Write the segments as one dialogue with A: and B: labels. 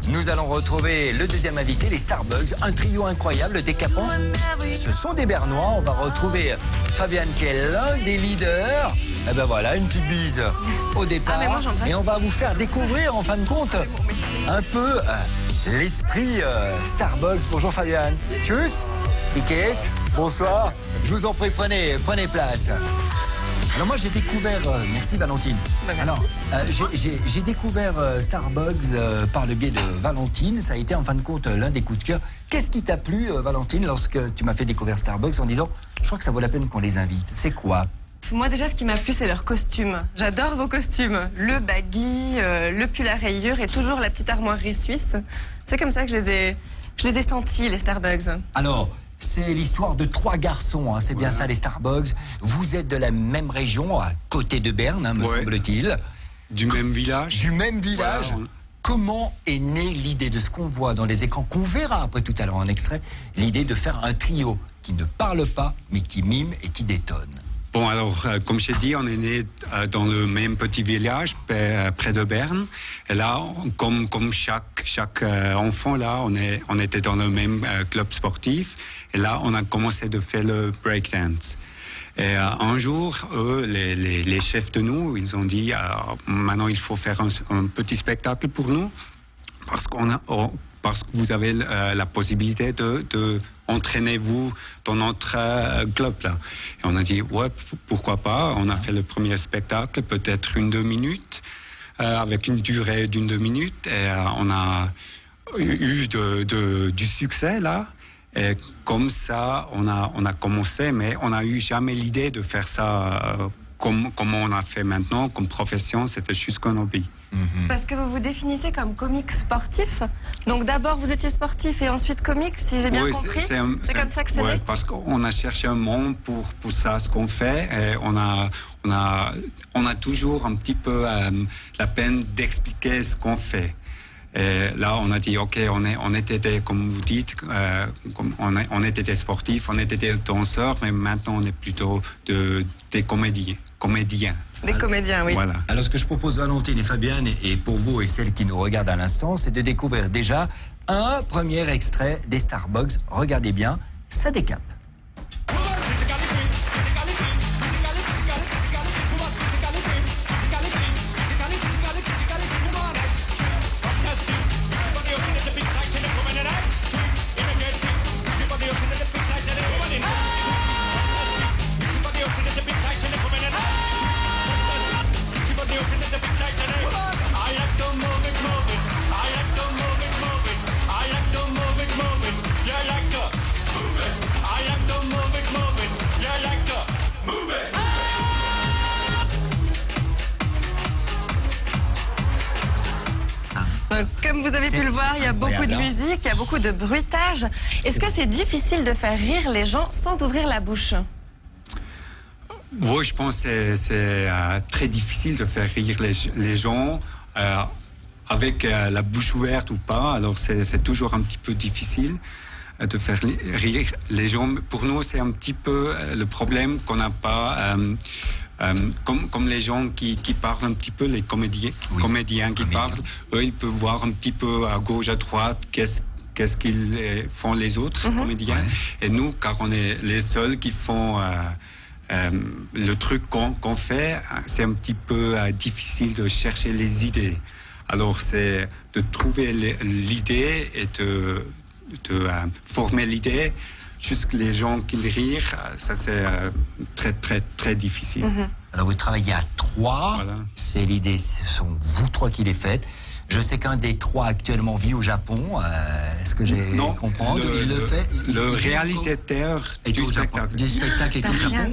A: Nous allons retrouver le deuxième invité, les Starbugs, un trio incroyable, décapant. Ce sont des Bernois. On va retrouver Fabienne qui est l'un des leaders. Et ben voilà, une petite bise au départ. Et on va vous faire découvrir, en fin de compte, un peu l'esprit Starbugs. Bonjour Fabienne. Tchuss. Piquet. Bonsoir. Je vous en prie, prenez place. Alors moi j'ai découvert, merci Valentine. Alors j'ai découvert Starbugs par le biais de Valentine. Ça a été en fin de compte l'un des coups de cœur. Qu'est-ce qui t'a plu Valentine lorsque tu m'as fait découvrir Starbugs en disant je crois que ça vaut la peine qu'on les invite? C'est quoi?
B: Moi déjà ce qui m'a plu c'est leurs costumes. J'adore vos costumes. Le baggy, le pull à rayures et toujours la petite armoirie suisse. C'est comme ça que je les ai sentis les Starbugs.
A: Alors c'est l'histoire de trois garçons, hein, c'est bien ça les Starbugs. Vous êtes de la même région, à côté de Berne, hein, me semble-t-il.
C: Du même village.
A: Du même village.
C: Voilà.
A: Comment est née l'idée de ce qu'on voit dans les écrans, qu'on verra après tout à l'heure en extrait, l'idée de faire un trio qui ne parle pas, mais qui mime et qui détonne?
C: Bon, alors, comme je dis, on est né dans le même petit village, près de Berne. Et là, comme chaque enfant, là, on était dans le même club sportif. Et là, on a commencé de faire le breakdance. Et un jour, eux, les chefs de nous, ils ont dit, maintenant, il faut faire un petit spectacle pour nous. Parce que vous avez la possibilité de entraîner vous dans notre club là. Et on a dit ouais, pourquoi pas. On a fait le premier spectacle, peut-être une 2 minutes, avec une durée d'une 2 minutes. Et on a eu du succès là. Et comme ça, on a commencé, mais on n'a eu jamais l'idée de faire ça comme on a fait maintenant, comme profession. C'était juste un hobby.
B: Parce que vous vous définissez comme comique sportif. Donc d'abord vous étiez sportif et ensuite comique, si j'ai bien compris. C'est comme ça que c'est né.
C: Parce qu'on a cherché un monde pour ça, ce qu'on fait. Et on a toujours un petit peu la peine d'expliquer ce qu'on fait. Et là, on a dit, OK, on était, comme vous dites, on était des sportifs, on était des danseurs, mais maintenant on est plutôt des comédiens.
B: Des comédiens, oui.
C: Voilà.
A: Alors ce que je propose Valentine et Fabienne, et pour vous et celles qui nous regardent à l'instant, c'est de découvrir déjà un premier extrait des Starbugs. Regardez bien, ça décape.
B: Comme vous avez pu le voir, il y a beaucoup de musique, il y a beaucoup de bruitage. Est-ce que c'est difficile de faire rire les gens sans ouvrir la bouche?
C: Oui, je pense que c'est très difficile de faire rire les gens avec la bouche ouverte ou pas. Alors c'est toujours un petit peu difficile de faire rire les gens. Pour nous, c'est un petit peu le problème qu'on n'a pas... comme les gens qui parlent un petit peu, les comédiens qui parlent, eux, ils peuvent voir un petit peu à gauche, à droite, qu'est-ce qu'ils font les autres comédiens. Et nous, car on est les seuls qui font le truc qu'on fait, c'est un petit peu difficile de chercher les idées. Alors, c'est de trouver l'idée et de former l'idée. Juste que les gens qui rient, ça c'est très très très difficile.
A: Alors vous travaillez à 3,
C: voilà.
A: C'est l'idée, ce sont vous 3 qui les faites. Je sais qu'un des 3 actuellement vit au Japon. Est-ce que j'ai compris? Il le fait.
C: Le réalisateur du spectacle.
A: Du spectacle est au Japon.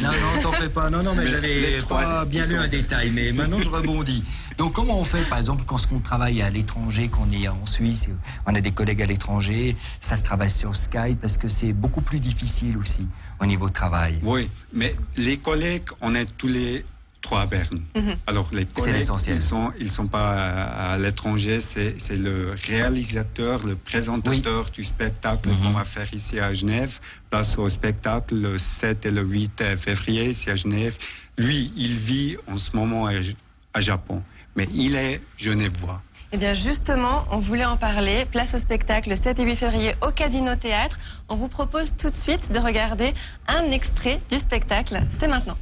A: Non, t'en fais pas. Non, mais j'avais pas bien lu un détail. Mais maintenant, je rebondis. Donc, comment on fait, par exemple, quand on travaille à l'étranger, qu'on est en Suisse, on a des collègues à l'étranger, ça se travaille sur Skype, parce que c'est beaucoup plus difficile aussi au niveau de travail.
C: Oui, mais les collègues, on est tous 3 Bern. Alors les collègues,
A: l'essentiel.
C: ils sont pas à l'étranger, c'est le réalisateur, le présentateur du spectacle qu'on va faire ici à Genève. Place au spectacle le 7 et le 8 février ici à Genève. Lui, il vit en ce moment à Japon, mais il est genevois.
B: Eh bien justement, on voulait en parler. Place au spectacle le 7 et 8 février au Casino Théâtre. On vous propose tout de suite de regarder un extrait du spectacle. C'est maintenant.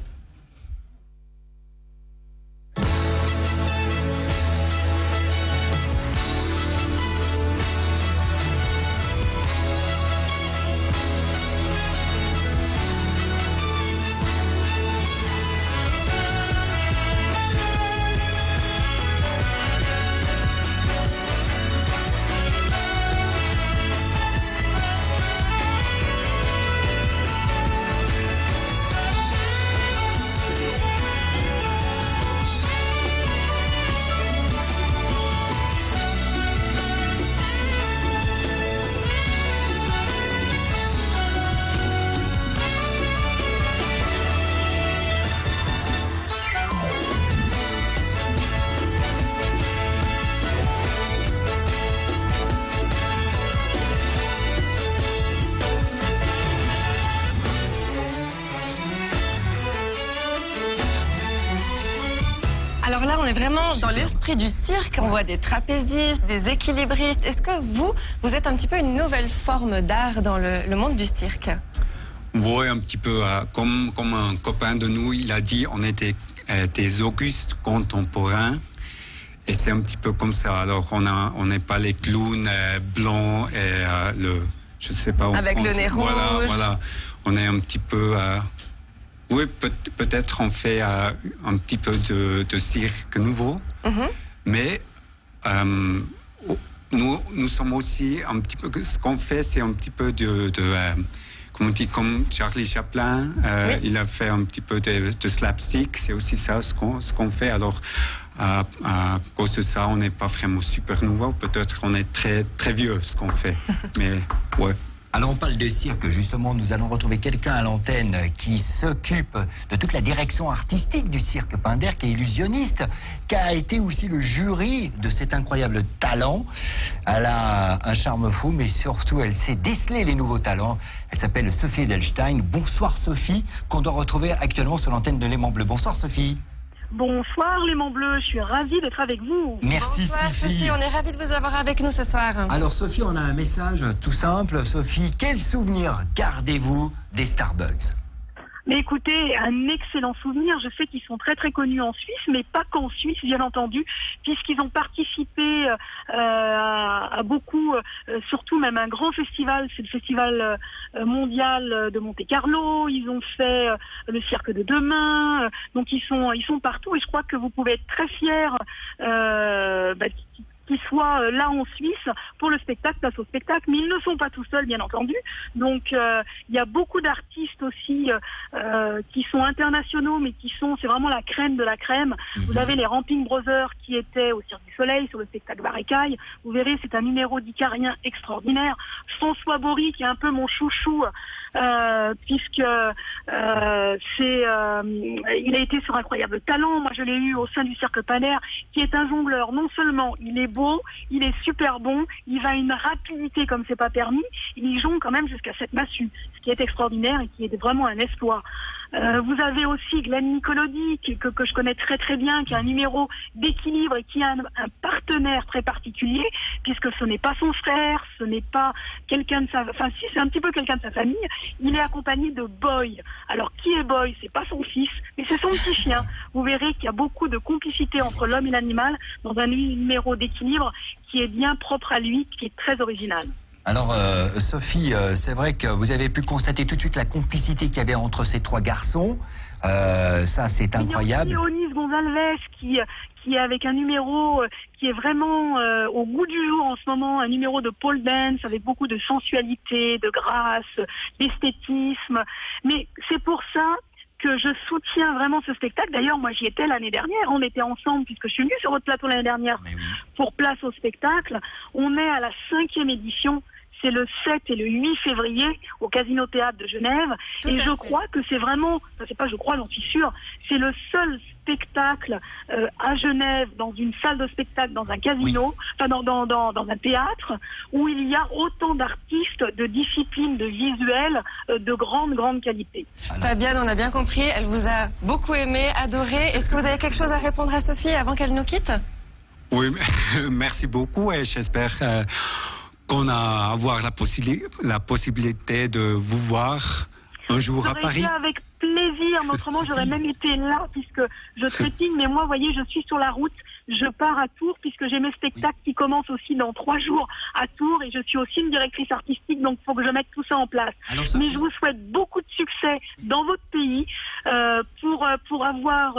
B: Alors là, on est vraiment dans l'esprit du cirque. On voit des trapézistes, des équilibristes. Est-ce que vous êtes un petit peu une nouvelle forme d'art dans le monde du cirque?
C: Oui, un petit peu. Comme un copain de nous, il a dit, on était des Augustes contemporains. Et c'est un petit peu comme ça. Alors, on n'est pas les clowns blancs et je sais pas.
B: Avec le nez rouge.
C: Voilà. On est un petit peu. Oui, peut-être on fait un petit peu de cirque nouveau, mais nous sommes aussi un petit peu. Ce qu'on fait, c'est un petit peu comme on dit, comme Charlie Chaplin, il a fait un petit peu de slapstick. C'est aussi ça ce qu'on fait. Alors, à cause de ça, on n'est pas vraiment super nouveau. Peut-être on est très très vieux ce qu'on fait, mais ouais.
A: Alors on parle de cirque, justement, nous allons retrouver quelqu'un à l'antenne qui s'occupe de toute la direction artistique du cirque Pinder, qui est illusionniste, qui a été aussi le jury de cet incroyable talent. Elle a un charme fou, mais surtout elle sait déceler les nouveaux talents. Elle s'appelle Sophie Edelstein. Bonsoir Sophie, qu'on doit retrouver actuellement sur l'antenne de Léman Bleu. Bonsoir Sophie.
D: Bonsoir Léman Bleu, je suis ravie d'être avec vous.
A: Merci
B: Bonsoir,
A: Sophie.
B: On est ravis de vous avoir avec nous ce soir.
A: Alors Sophie, on a un message tout simple. Sophie, quel souvenir gardez-vous des Starbucks?
D: Mais écoutez, un excellent souvenir. Je sais qu'ils sont très très connus en Suisse, mais pas qu'en Suisse, bien entendu, puisqu'ils ont participé à beaucoup, surtout même un grand festival, c'est le festival mondial de Monte-Carlo. Ils ont fait le cirque de demain. Donc ils sont partout, et je crois que vous pouvez être très fiers qu'ils soient là en Suisse pour le spectacle, place au spectacle, mais ils ne sont pas tout seuls, bien entendu. Donc il y a beaucoup d'artistes aussi qui sont internationaux, mais c'est vraiment la crème de la crème. Vous avez les Ramping Brothers qui étaient au Cirque du Soleil sur le spectacle Barracaille. Vous verrez, c'est un numéro d'icarien extraordinaire. François Bory, qui est un peu mon chouchou, puisque il a été sur Incroyable Talent. Moi, je l'ai eu au sein du Cirque Pinder, qui est un jongleur. Non seulement il est beau, il est super bon, il va à une rapidité comme c'est pas permis, il jongle quand même jusqu'à 7 massues, ce qui est extraordinaire et qui est vraiment un exploit. Vous avez aussi Glenn Nicolodi, que je connais très très bien, qui a un numéro d'équilibre et qui a un partenaire très particulier, puisque ce n'est pas son frère, ce n'est pas quelqu'un de sa... Enfin si, c'est un petit peu quelqu'un de sa famille. Il est accompagné de Boy. Alors qui est Boy? C'est pas son fils, mais c'est son petit chien. Vous verrez qu'il y a beaucoup de complicité entre l'homme et l'animal dans un numéro d'équilibre qui est bien propre à lui, qui est très original.
A: Alors Sophie, c'est vrai que vous avez pu constater tout de suite la complicité qu'il y avait entre ces trois garçons. Ça, c'est incroyable.
D: Il y a aussi Léonis Gonzalez qui est avec un numéro qui est vraiment au goût du jour en ce moment, un numéro de pole dance avec beaucoup de sensualité, de grâce, d'esthétisme. Mais c'est pour ça que je soutiens vraiment ce spectacle. D'ailleurs, moi, j'y étais l'année dernière. On était ensemble, puisque je suis venue sur votre plateau l'année dernière pour Place au spectacle. On est à la 5e édition. c'est le 7 et le 8 février au Casino Théâtre de Genève.
B: Tout
D: Et
B: à
D: je
B: fait.
D: crois que c'est vraiment, enfin, c'est pas je crois, j'en suis sûre, c'est le seul spectacle à Genève, dans une salle de spectacle, dans un casino, enfin dans un théâtre, où il y a autant d'artistes, de disciplines, de visuels, de grande qualité.
B: Fabienne, on a bien compris, elle vous a beaucoup aimé, adoré. Est-ce que vous avez quelque chose à répondre à Sophie avant qu'elle nous quitte?
C: Oui, merci beaucoup et j'espère qu'on a avoir la possibilité de vous voir un jour à
D: J'aurais
C: Paris.
D: été avec plaisir, mais autrement j'aurais même été là, puisque je trépigne, mais moi, vous voyez, je suis sur la route, je pars à Tours, puisque j'ai mes spectacles qui commencent aussi dans 3 jours à Tours, et je suis aussi une directrice artistique, donc il faut que je mette tout ça en place.
A: Alors, Sophie,
D: Mais je vous souhaite beaucoup de succès dans votre pays, pour avoir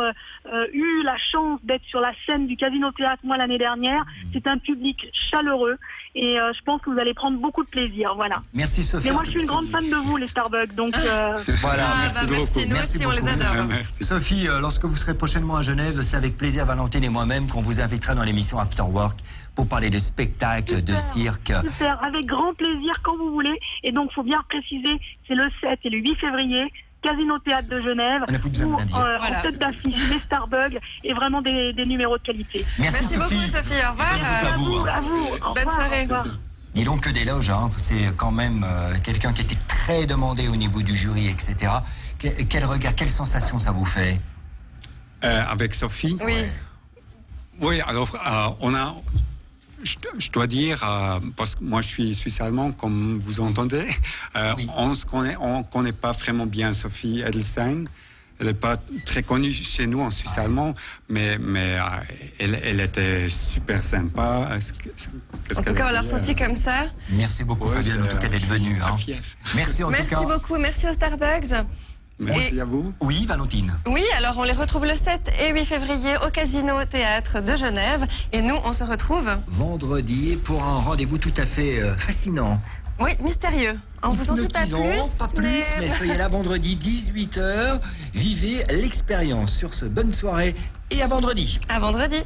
D: eu la chance d'être sur la scène du Casino Théâtre, moi, l'année dernière. C'est un public chaleureux, et je pense que vous allez prendre beaucoup de plaisir, voilà.
A: merci Sophie.
D: Mais moi,
A: en
D: je
A: tout
D: suis une
A: cas,
D: grande fan de vous, les Starbucks, donc...
A: Voilà,
B: Ah,
A: merci
B: bah,
A: beaucoup.
B: merci, nous
A: Merci
B: aussi, on les
A: beaucoup.
B: adore.
C: Merci.
A: Sophie, lorsque vous serez prochainement à Genève, c'est avec plaisir, Valentine et moi-même, qu'on vous invitera dans l'émission After Work pour parler de spectacles, de
D: Super.
A: cirque.
D: Super, avec grand plaisir quand vous voulez. Et donc, il faut bien préciser, c'est le 7 et le 8 février, Casino Théâtre de Genève,
A: On n'a plus besoin de
D: où,
A: rien dire.
B: Voilà.
D: en tête d'affiche, les Starbucks et vraiment des numéros de qualité.
A: Merci,
B: Beaucoup,
A: Sophie.
B: Sophie. Au revoir.
A: Bonne route à vous.
D: À vous. Au
B: Bonne
D: revoir,
B: soirée.
D: au revoir.
A: Dis donc que d'éloges, hein. C'est quand même quelqu'un qui était très demandé au niveau du jury, etc. Quel regard, quelle sensation ça vous fait?
C: Avec Sophie.
B: Oui.
C: Oui, alors on a. Je dois dire, parce que moi je suis suisse-allemand, comme vous entendez,
A: Oui.
C: on connaît pas vraiment bien Sophie Edelstein. Elle n'est pas très connue chez nous en suisse-allemand, mais elle était super sympa.
B: En tout cas, on l'a ressenti comme ça.
A: Merci beaucoup,
C: Ouais,
A: Fabienne, en tout cas, d'être venue. Hein.
C: Fier.
A: Merci en tout
B: Merci
A: cas.
B: beaucoup. Merci aux Starbucks.
C: Merci à vous.
A: Oui, Valentine.
B: Oui, alors on les retrouve le 7 et 8 février au Casino Théâtre de Genève. Et nous, on se retrouve,
A: Vendredi pour un rendez-vous tout à fait fascinant.
B: oui, mystérieux. On vous en dit pas
A: Hypnotisant,
B: plus,
A: mais soyez là vendredi 18h. Vivez l'expérience. Sur ce, bonne soirée et à vendredi.
B: à vendredi.